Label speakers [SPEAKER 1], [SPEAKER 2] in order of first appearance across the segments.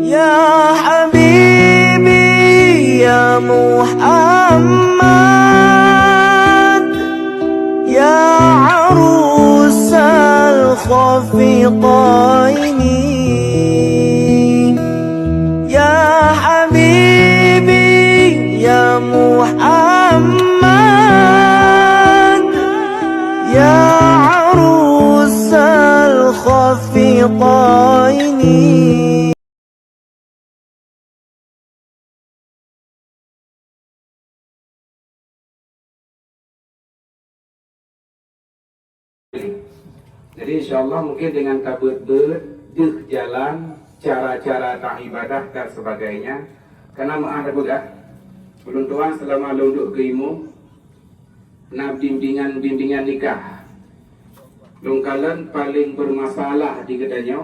[SPEAKER 1] Ya Habibi ya Muhammad, ya arusal khafiqaini, ya Habibi ya Muhammad, ya arusal khafiqaini.
[SPEAKER 2] Jadi insyaAllah mungkin dengan kabut jalan, cara-cara tak ibadah dan sebagainya. Karena ada budak belum tuan selama duduk ke imu, nak bimbingan nikah. Lungkalan paling bermasalah di kedanya,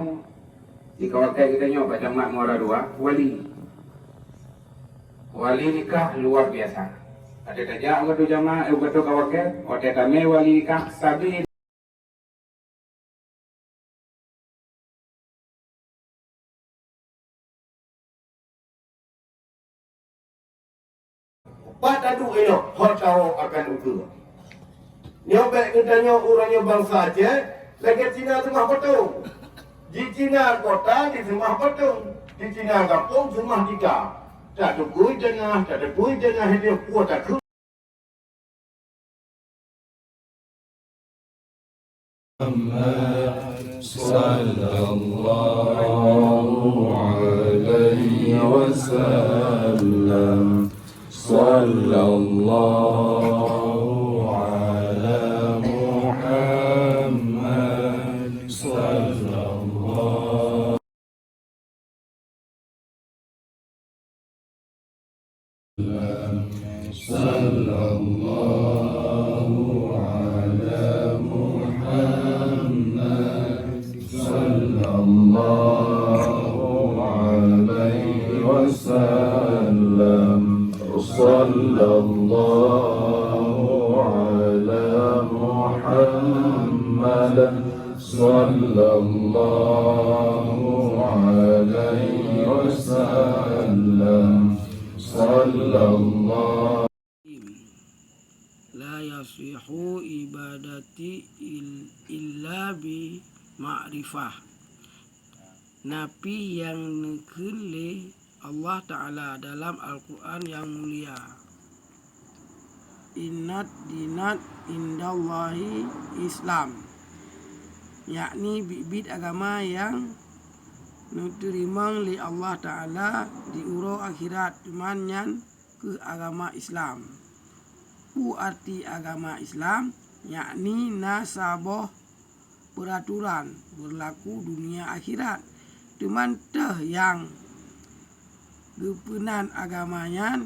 [SPEAKER 2] di kawasan kedanya pada mak muara dua, wali nikah luar biasa. Ada tajak waktu jamaah, waktu kawasan, waktu kami wali nikah sabi.
[SPEAKER 3] Pada tu elok, hot tahu akan ukur. Nyobek katanya orangnya bangsa Aceh, lagi Cina rumah petung. Di Cina kota, di rumah petung. Di Cina kampung, rumah tiga. Tak ada kui jengah, dia kuat tak ku.
[SPEAKER 4] Sallallahu alaihi wasallam. Sallallahu ala Muhammad. Sallallahu ala Muhammad. Sallallahu alaihi wasallam. Sallallahu ala Muhammad. Sallallahu alaihi wasallam. Sallallahu
[SPEAKER 5] la yasihu ibadati illa bi ma'rifah. Nabi yang nekele Allah Ta'ala dalam Al-Quran yang mulia. Innad dinat indallahi Islam, yakni bibit agama yang diterima oleh Allah Ta'ala di uro akhirat temannya ke agama Islam. Pu arti agama Islam yakni nasaboh peraturan berlaku dunia akhirat. Teman teh yang gepenan agamanya